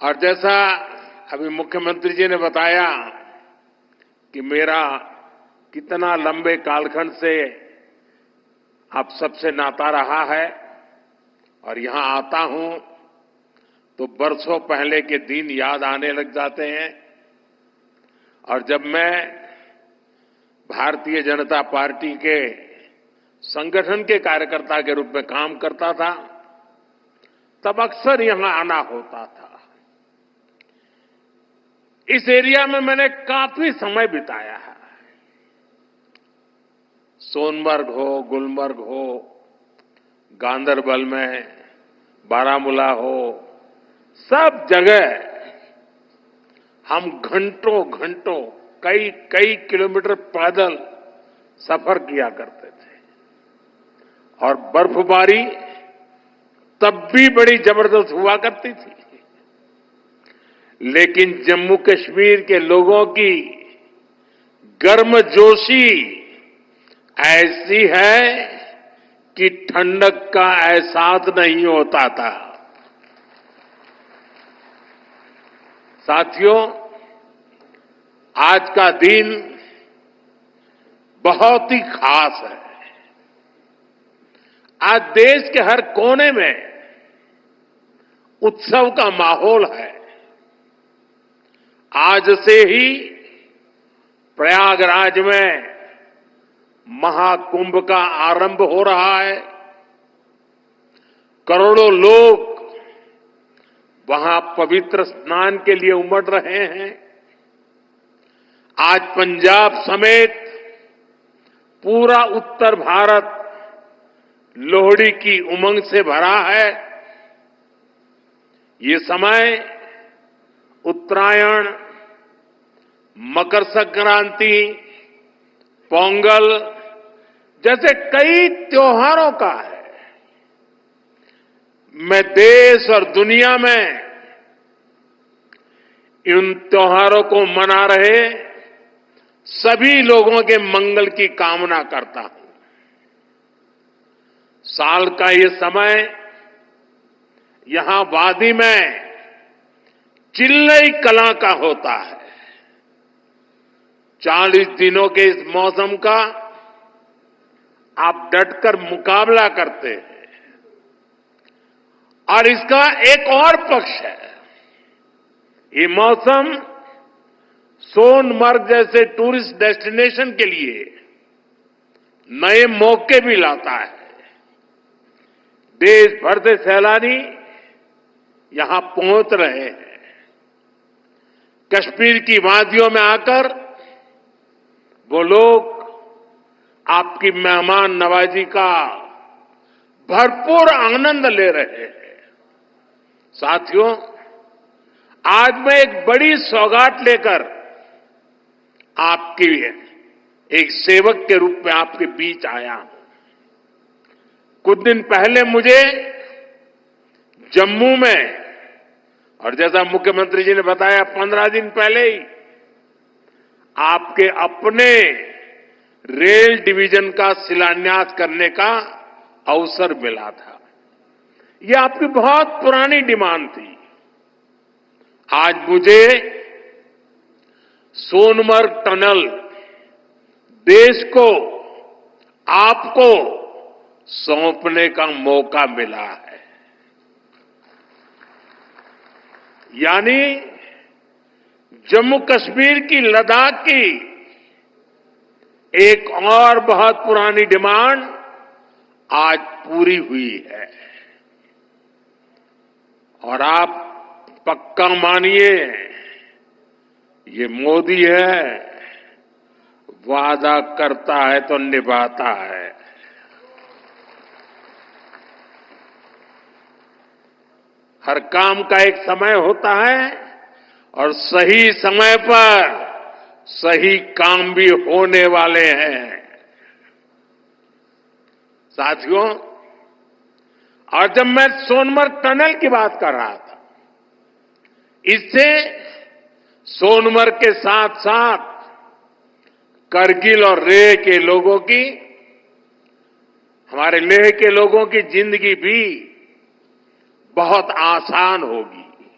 और जैसा अभी मुख्यमंत्री जी ने बताया कि मेरा कितना लंबे कालखंड से आप सबसे नाता रहा है और यहां आता हूं तो बरसों पहले के दिन याद आने लग जाते हैं। और जब मैं भारतीय जनता पार्टी के संगठन के कार्यकर्ता के रूप में काम करता था तब अक्सर यहां आना होता था। इस एरिया में मैंने काफी समय बिताया है। सोनमर्ग हो, गुलमर्ग हो, गांदरबल में, बारामूला हो, सब जगह हम घंटों घंटों कई कई किलोमीटर पैदल सफर किया करते थे और बर्फबारी तब भी बड़ी जबरदस्त हुआ करती थी। लेकिन जम्मू कश्मीर के लोगों की गर्मजोशी ऐसी है कि ठंडक का एहसास नहीं होता था। साथियों, आज का दिन बहुत ही खास है। आज देश के हर कोने में उत्सव का माहौल है। आज से ही प्रयागराज में महाकुंभ का आरंभ हो रहा है। करोड़ों लोग वहां पवित्र स्नान के लिए उमड़ रहे हैं। आज पंजाब समेत पूरा उत्तर भारत लोहड़ी की उमंग से भरा है। ये समय उत्तरायण, मकर संक्रांति, पोंगल जैसे कई त्योहारों का है। मैं देश और दुनिया में इन त्योहारों को मना रहे सभी लोगों के मंगल की कामना करता हूं। साल का ये समय यहां वादी में चिल्लई कला का होता है। 40 दिनों के इस मौसम का आप डटकर मुकाबला करते हैं। और इसका एक और पक्ष है, ये मौसम सोनमर्ग जैसे टूरिस्ट डेस्टिनेशन के लिए नए मौके भी लाता है। देश भर से सैलानी यहां पहुंच रहे हैं। कश्मीर की वादियों में आकर वो लोग आपकी मेहमान नवाजी का भरपूर आनंद ले रहे हैं। साथियों, आज मैं एक बड़ी सौगात लेकर आपकी एक सेवक के रूप में आपके बीच आया हूं। कुछ दिन पहले मुझे जम्मू में, और जैसा मुख्यमंत्री जी ने बताया 15 दिन पहले ही आपके अपने रेल डिवीजन का शिलान्यास करने का अवसर मिला था। यह आपकी बहुत पुरानी डिमांड थी। आज मुझे सोनमर्ग टनल देश को, आपको सौंपने का मौका मिला है। यानी जम्मू कश्मीर की, लद्दाख की एक और बहुत पुरानी डिमांड आज पूरी हुई है। और आप पक्का मानिए, ये मोदी है, वादा करता है तो निभाता है। हर काम का एक समय होता है और सही समय पर सही काम भी होने वाले हैं। साथियों, और जब मैं सोनमर्ग टनल की बात कर रहा था, इससे सोनमर्ग के साथ साथ करगिल और लेह के लोगों की, हमारे लेह के लोगों की जिंदगी भी बहुत आसान होगी।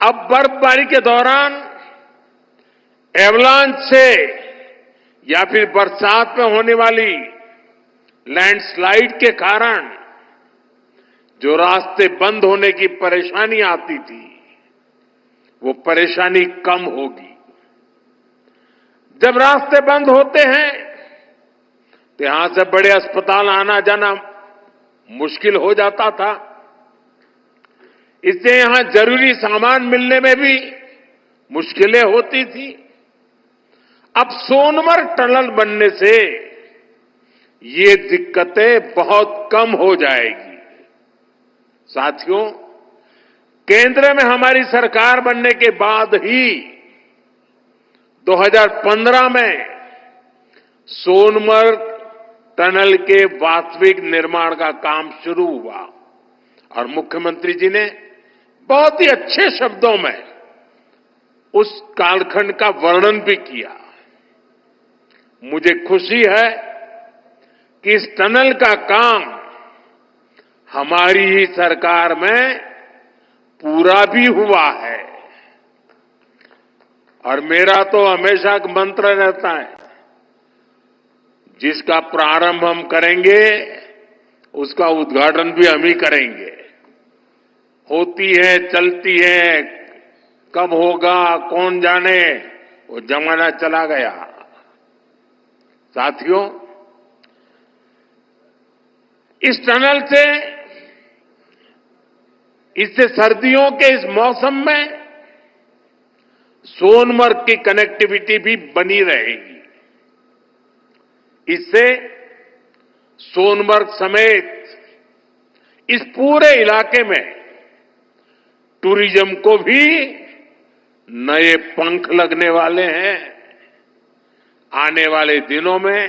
अब बर्फबारी के दौरान एवलांच से या फिर बरसात में होने वाली लैंडस्लाइड के कारण जो रास्ते बंद होने की परेशानी आती थी, वो परेशानी कम होगी। जब रास्ते बंद होते हैं तो यहां से बड़े अस्पताल आना जाना मुश्किल हो जाता था। इससे यहां जरूरी सामान मिलने में भी मुश्किलें होती थी। अब सोनमर्ग टनल बनने से ये दिक्कतें बहुत कम हो जाएगी। साथियों, केंद्र में हमारी सरकार बनने के बाद ही 2015 में सोनमर्ग टनल के वास्तविक निर्माण का काम शुरू हुआ और मुख्यमंत्री जी ने बहुत ही अच्छे शब्दों में उस कालखंड का वर्णन भी किया। मुझे खुशी है कि इस टनल का काम हमारी ही सरकार में पूरा भी हुआ है। और मेरा तो हमेशा एक मंत्र रहता है, जिसका प्रारंभ हम करेंगे उसका उद्घाटन भी हम ही करेंगे। होती है, चलती है, कब होगा कौन जाने, वो जमाना चला गया। साथियों, इस टनल से इससे सर्दियों के इस मौसम में सोनमर्ग की कनेक्टिविटी भी बनी रहेगी। इससे सोनमर्ग समेत इस पूरे इलाके में टूरिज्म को भी नए पंख लगने वाले हैं। आने वाले दिनों में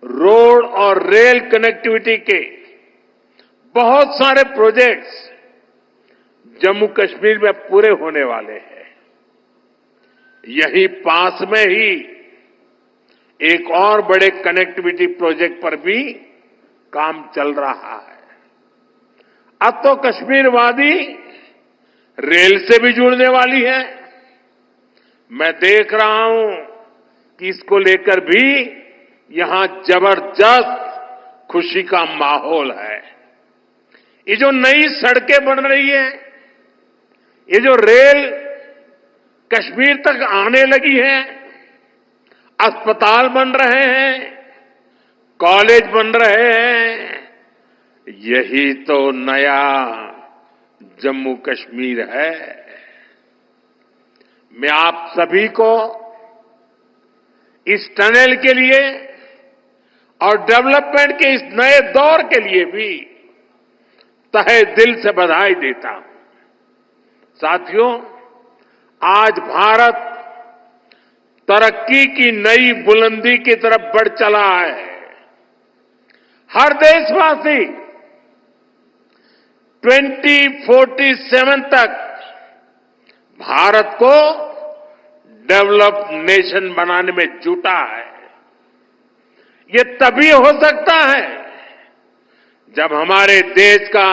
रोड और रेल कनेक्टिविटी के बहुत सारे प्रोजेक्ट्स जम्मू कश्मीर में पूरे होने वाले हैं। यही पास में ही एक और बड़े कनेक्टिविटी प्रोजेक्ट पर भी काम चल रहा है। अब तो कश्मीर वादी रेल से भी जुड़ने वाली है। मैं देख रहा हूं कि इसको लेकर भी यहां जबरदस्त खुशी का माहौल है। ये जो नई सड़कें बन रही है, ये जो रेल कश्मीर तक आने लगी है, अस्पताल बन रहे हैं, कॉलेज बन रहे हैं, यही तो नया जम्मू कश्मीर है। मैं आप सभी को इस टनल के लिए और डेवलपमेंट के इस नए दौर के लिए भी तहे दिल से बधाई देता हूं। साथियों, आज भारत तरक्की की नई बुलंदी की तरफ बढ़ चला है। हर देशवासी 2047 तक भारत को डेवलप्ड नेशन बनाने में जुटा है। ये तभी हो सकता है जब हमारे देश का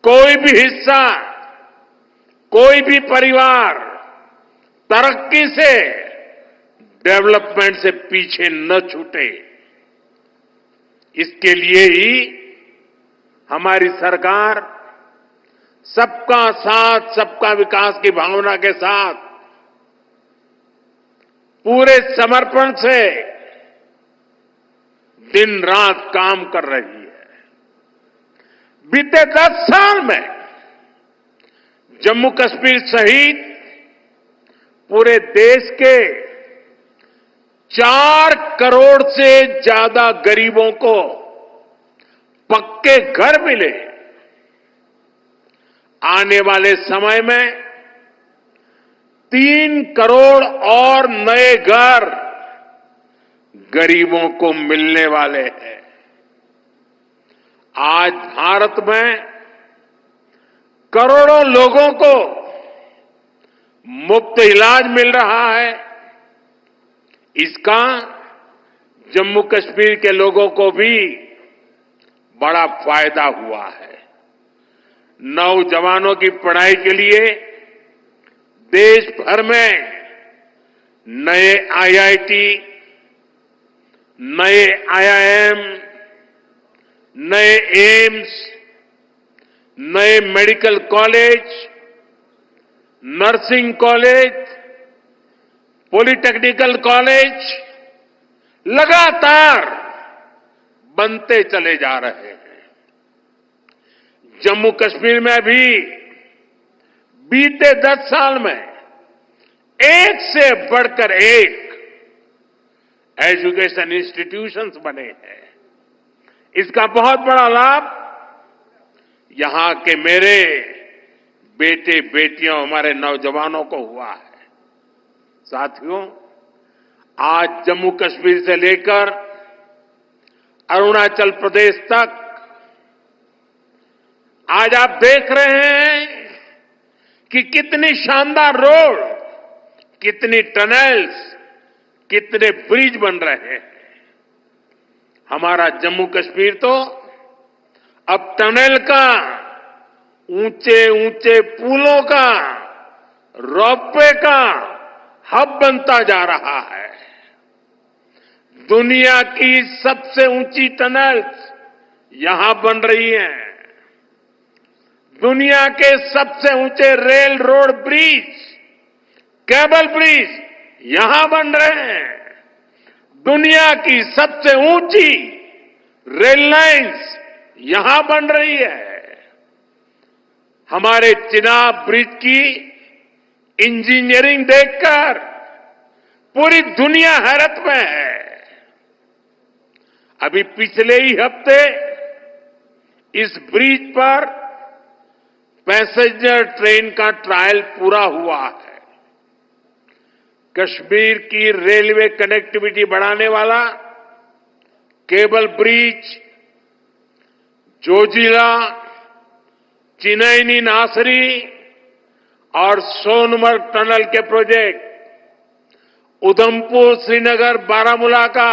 कोई भी हिस्सा, कोई भी परिवार तरक्की से, डेवलपमेंट से पीछे न छूटे। इसके लिए ही हमारी सरकार सबका साथ सबका विकास की भावना के साथ पूरे समर्पण से दिन रात काम कर रही है। बीते 10 साल में जम्मू कश्मीर सहित पूरे देश के 4 करोड़ से ज्यादा गरीबों को पक्के घर मिले। आने वाले समय में 3 करोड़ और नए घर गरीबों को मिलने वाले हैं। आज भारत में करोड़ों लोगों को मुफ्त इलाज मिल रहा है। इसका जम्मू कश्मीर के लोगों को भी बड़ा फायदा हुआ है। नौजवानों की पढ़ाई के लिए देश भर में नए आईआईटी, नए आईआईएम, नए एम्स, नए medical college, nursing college, polytechnical college लगातार बनते चले जा रहे हैं। जम्मू कश्मीर में भी बीते 10 साल में एक से बढ़कर एक एजुकेशन इंस्टीट्यूशंस बने हैं। इसका बहुत बड़ा लाभ यहां के मेरे बेटे बेटियों, हमारे नौजवानों को हुआ है। साथियों, आज जम्मू कश्मीर से लेकर अरुणाचल प्रदेश तक आज आप देख रहे हैं कि कितनी शानदार रोड, कितनी टनल्स, कितने ब्रिज बन रहे हैं। हमारा जम्मू कश्मीर तो अब टनल का, ऊंचे ऊंचे पुलों का, रोपवे का हब बनता जा रहा है। दुनिया की सबसे ऊंची टनल्स यहां बन रही हैं। दुनिया के सबसे ऊंचे rail road bridge, cable bridge यहां बन रहे हैं। दुनिया की सबसे ऊंची रेल लाइंस यहां बन रही है। हमारे चिनाब ब्रिज की इंजीनियरिंग देखकर पूरी दुनिया हैरत में है। अभी पिछले ही हफ्ते इस ब्रिज पर पैसेंजर ट्रेन का ट्रायल पूरा हुआ है। कश्मीर की रेलवे कनेक्टिविटी बढ़ाने वाला केबल ब्रिज, जोजिला, चिनैनी नासरी और सोनमर्ग टनल के प्रोजेक्ट, उधमपुर श्रीनगर बारामूला का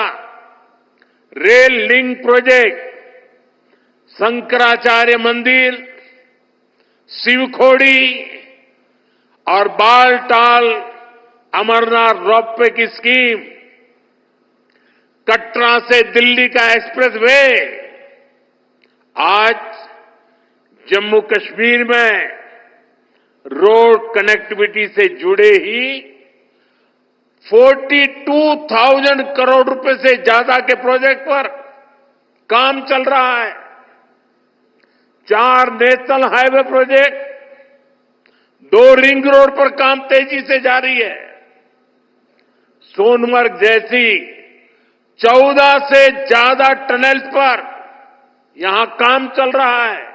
रेल लिंक प्रोजेक्ट, शंकराचार्य मंदिर, शिवखोड़ी और बालटाल अमरनाथ रोपवे की स्कीम, कटरा से दिल्ली का एक्सप्रेसवे, आज जम्मू कश्मीर में रोड कनेक्टिविटी से जुड़े ही 42,000 करोड़ रुपए से ज्यादा के प्रोजेक्ट पर काम चल रहा है। 4 national highway project, 2 ring road पर काम तेजी से जारी है। सोनमर्ग जैसी 14 से ज्यादा टनल्स पर यहां काम चल रहा है।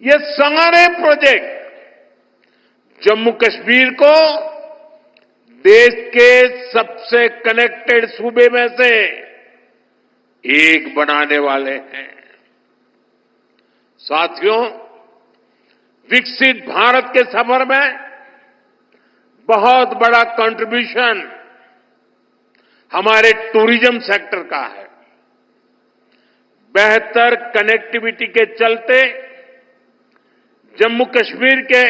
ये सारे प्रोजेक्ट जम्मू कश्मीर को देश के सबसे कनेक्टेड सूबे में से एक बनाने वाले हैं। साथियों, विकसित भारत के सफर में बहुत बड़ा कंट्रीब्यूशन हमारे टूरिज्म सेक्टर का है। बेहतर कनेक्टिविटी के चलते जम्मू कश्मीर के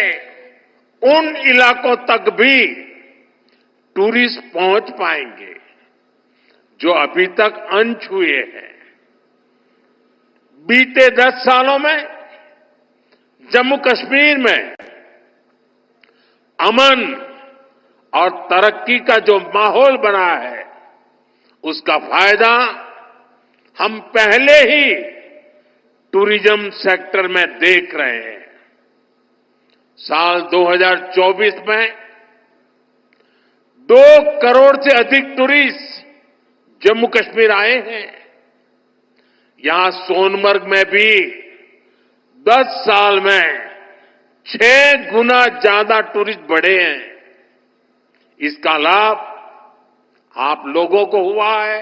उन इलाकों तक भी टूरिस्ट पहुंच पाएंगे जो अभी तक अनछुए हैं। बीते 10 सालों में जम्मू कश्मीर में अमन और तरक्की का जो माहौल बना है, उसका फायदा हम पहले ही टूरिज्म सेक्टर में देख रहे हैं। साल 2024 में 2 करोड़ से अधिक टूरिस्ट जम्मू कश्मीर आए हैं। यहां सोनमर्ग में भी 10 साल में 6 गुना ज्यादा टूरिस्ट बढ़े हैं। इसका लाभ आप लोगों को हुआ है,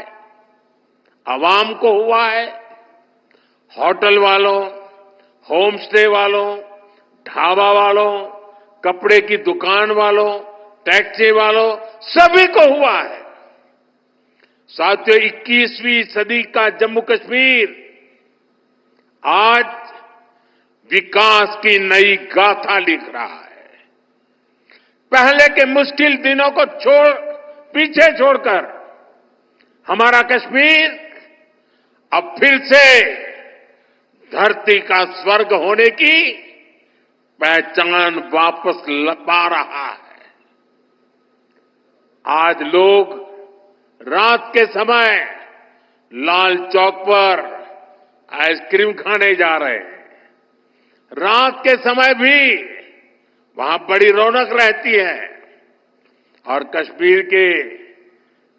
आवाम को हुआ है। होटल वालों, होम स्टे वालों, ढाबा वालों, कपड़े की दुकान वालों, टैक्सी वालों, सभी को हुआ है। साथियों, 21वीं सदी का जम्मू कश्मीर आज विकास की नई गाथा लिख रहा है। पहले के मुश्किल दिनों को पीछे छोड़कर हमारा कश्मीर अब फिर से धरती का स्वर्ग होने की पहचान वापस पा रहा है। आज लोग रात के समय लाल चौक पर आइसक्रीम खाने जा रहे हैं। रात के समय भी वहां बड़ी रौनक रहती है। और कश्मीर के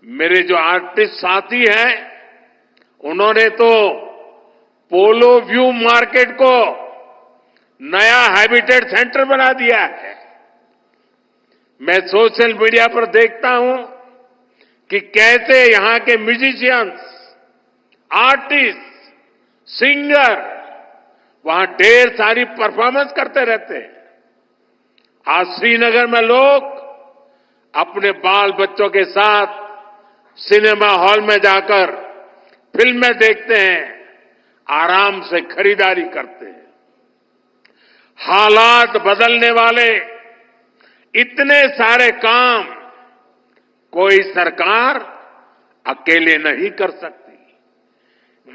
मेरे जो आर्टिस्ट साथी हैं, उन्होंने तो पोलो व्यू मार्केट को नया हैबिटेट सेंटर बना दिया है। मैं सोशल मीडिया पर देखता हूं कि कैसे यहां के म्यूजिशियंस, आर्टिस्ट, सिंगर वहां ढेर सारी परफॉर्मेंस करते रहते हैं। आज श्रीनगर में लोग अपने बाल बच्चों के साथ सिनेमा हॉल में जाकर फिल्में देखते हैं, आराम से खरीदारी करते हैं। हालात बदलने वाले इतने सारे काम कोई सरकार अकेले नहीं कर सकती।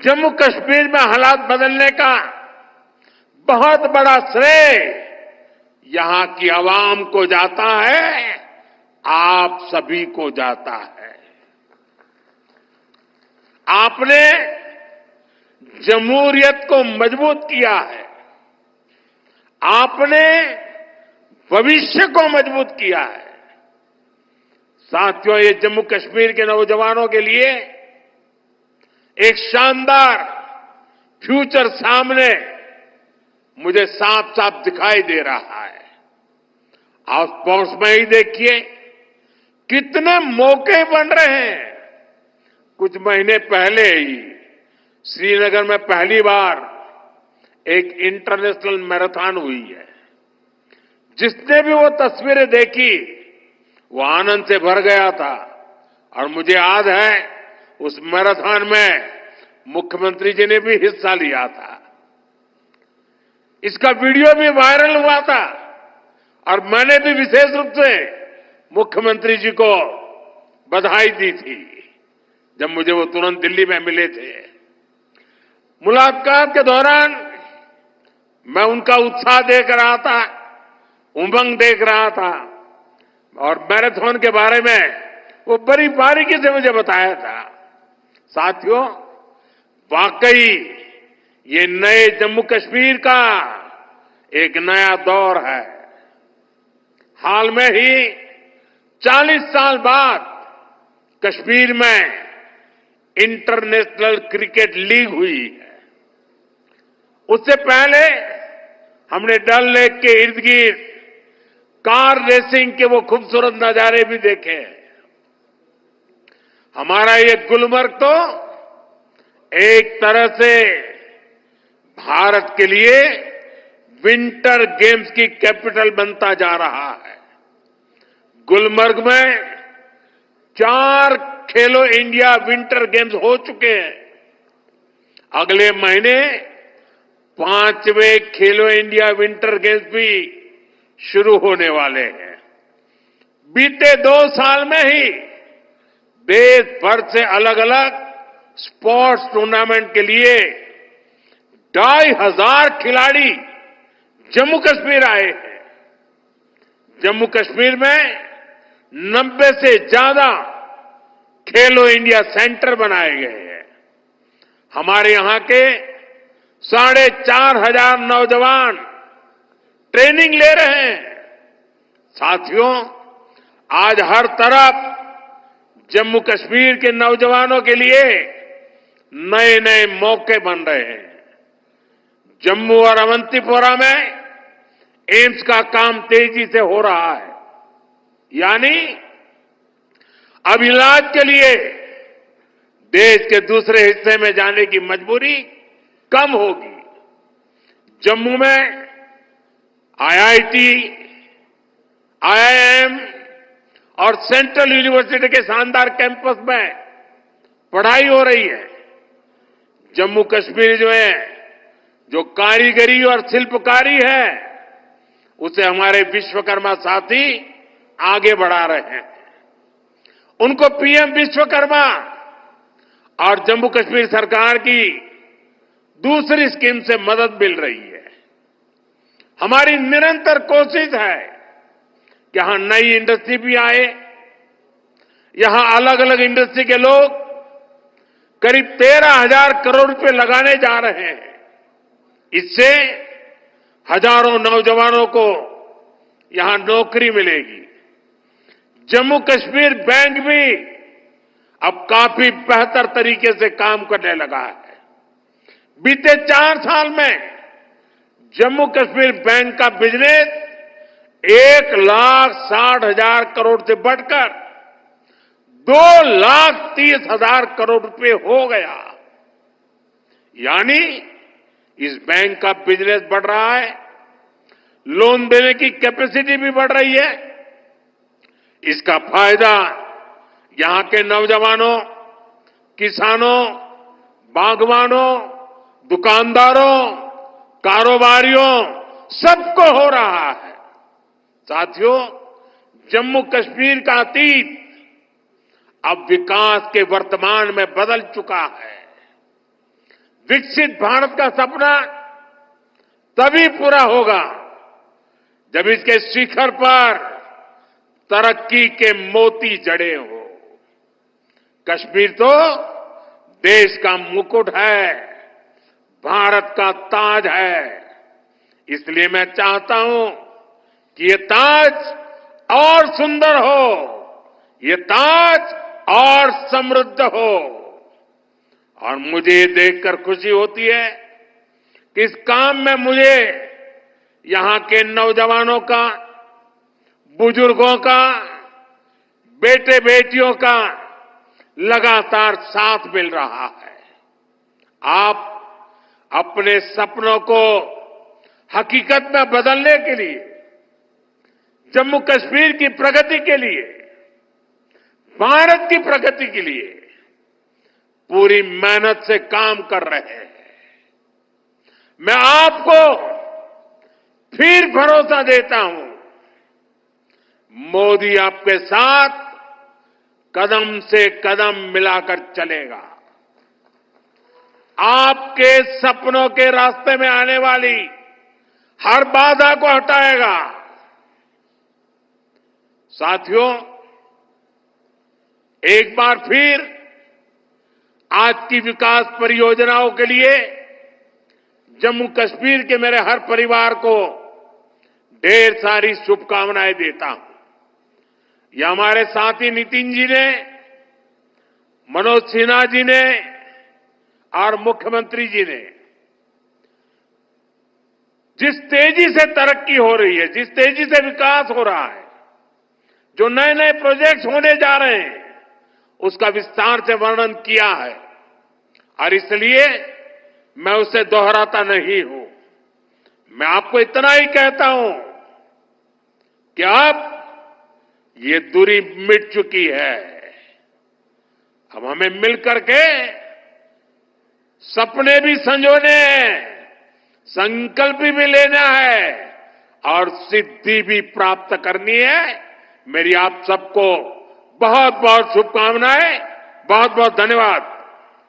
जम्मू कश्मीर में हालात बदलने का बहुत बड़ा श्रेय यहां की आवाम को जाता है, आप सभी को जाता है। आपने जमहूरियत को मजबूत किया है। आपने भविष्य को मजबूत किया है। साथियों, ये जम्मू कश्मीर के नौजवानों के लिए एक शानदार फ्यूचर सामने मुझे साफ साफ दिखाई दे रहा है। आप स्पोर्ट्स में ही देखिए कितने मौके बन रहे हैं। कुछ महीने पहले ही श्रीनगर में पहली बार एक इंटरनेशनल मैराथन हुई है। जिसने भी वो तस्वीरें देखी वो आनंद से भर गया था। और मुझे याद है उस मैराथन में मुख्यमंत्री जी ने भी हिस्सा लिया था। इसका वीडियो भी वायरल हुआ था और मैंने भी विशेष रूप से मुख्यमंत्री जी को बधाई दी थी जब मुझे वो तुरंत दिल्ली में मिले थे। मुलाकात के दौरान मैं उनका उत्साह देख रहा था, उमंग देख रहा था और मैराथन के बारे में वो बड़ी बारीकी से मुझे बताया था। साथियों, वाकई ये नए जम्मू कश्मीर का एक नया दौर है। हाल में ही 40 साल बाद कश्मीर में इंटरनेशनल क्रिकेट लीग हुई है। उससे पहले हमने डल लेक के इर्द गिर्द कार रेसिंग के वो खूबसूरत नजारे भी देखे हैं। हमारा ये गुलमर्ग तो एक तरह से भारत के लिए विंटर गेम्स की कैपिटल बनता जा रहा है। गुलमर्ग में 4 खेलो इंडिया विंटर गेम्स हो चुके हैं। अगले महीने 5वें खेलो इंडिया विंटर गेम्स भी शुरू होने वाले हैं। बीते 2 साल में ही देश भर से अलग अलग स्पोर्ट्स टूर्नामेंट के लिए 2,500 खिलाड़ी जम्मू कश्मीर आए हैं। जम्मू कश्मीर में 90 से ज्यादा खेलो इंडिया सेंटर बनाए गए हैं। हमारे यहां के 4,500 नौजवान ट्रेनिंग ले रहे हैं। साथियों, आज हर तरफ जम्मू कश्मीर के नौजवानों के लिए नए नए मौके बन रहे हैं। जम्मू और अवंतीपोरा में एम्स का काम तेजी से हो रहा है, यानी अब इलाज के लिए देश के दूसरे हिस्से में जाने की मजबूरी कम होगी। जम्मू में आईआईटी, आईआईएम और सेंट्रल यूनिवर्सिटी के शानदार कैंपस में पढ़ाई हो रही है। जम्मू कश्मीर में जो कारीगरी और शिल्पकारी है उसे हमारे विश्वकर्मा साथी आगे बढ़ा रहे हैं। उनको पीएम विश्वकर्मा और जम्मू कश्मीर सरकार की दूसरी स्कीम से मदद मिल रही है। हमारी निरंतर कोशिश है कि यहां नई इंडस्ट्री भी आए। यहां अलग अलग इंडस्ट्री के लोग करीब 13,000 करोड़ रुपए लगाने जा रहे हैं। इससे हजारों नौजवानों को यहां नौकरी मिलेगी। जम्मू कश्मीर बैंक भी अब काफी बेहतर तरीके से काम करने लगा है। बीते 4 साल में जम्मू कश्मीर बैंक का बिजनेस 1,60,000 करोड़ से बढ़कर 2,30,000 करोड़ रुपए हो गया। यानी इस बैंक का बिजनेस बढ़ रहा है, लोन देने की कैपेसिटी भी बढ़ रही है। इसका फायदा यहां के नौजवानों, किसानों, बागवानों, दुकानदारों, कारोबारियों सबको हो रहा है। साथियों, जम्मू कश्मीर का अतीत अब विकास के वर्तमान में बदल चुका है। विकसित भारत का सपना तभी पूरा होगा जब इसके शिखर पर तरक्की के मोती जड़े हो। कश्मीर तो देश का मुकुट है, भारत का ताज है। इसलिए मैं चाहता हूं कि ये ताज और सुंदर हो, ये ताज और समृद्ध हो। और मुझे ये देखकर खुशी होती है कि इस काम में मुझे यहां के नौजवानों का, बुजुर्गों का, बेटे बेटियों का लगातार साथ मिल रहा है। आप अपने सपनों को हकीकत में बदलने के लिए, जम्मू कश्मीर की प्रगति के लिए, भारत की प्रगति के लिए पूरी मेहनत से काम कर रहे हैं। मैं आपको फिर भरोसा देता हूं, मोदी आपके साथ कदम से कदम मिलाकर चलेगा। आपके सपनों के रास्ते में आने वाली हर बाधा को हटाएगा। साथियों, एक बार फिर आज की विकास परियोजनाओं के लिए जम्मू कश्मीर के मेरे हर परिवार को ढेर सारी शुभकामनाएं देता हूं। यह हमारे साथी नितिन जी ने, मनोज सिन्हा जी ने और मुख्यमंत्री जी ने जिस तेजी से तरक्की हो रही है, जिस तेजी से विकास हो रहा है, जो नए नए प्रोजेक्ट्स होने जा रहे हैं, उसका विस्तार से वर्णन किया है। और इसलिए मैं उसे दोहराता नहीं हूं। मैं आपको इतना ही कहता हूं कि अब ये दूरी मिट चुकी है। अब हमें मिलकर के सपने भी संजोने हैं, संकल्प भी लेना है और सिद्धि भी प्राप्त करनी है। मेरी आप सबको बहुत बहुत शुभकामनाएं, बहुत बहुत धन्यवाद।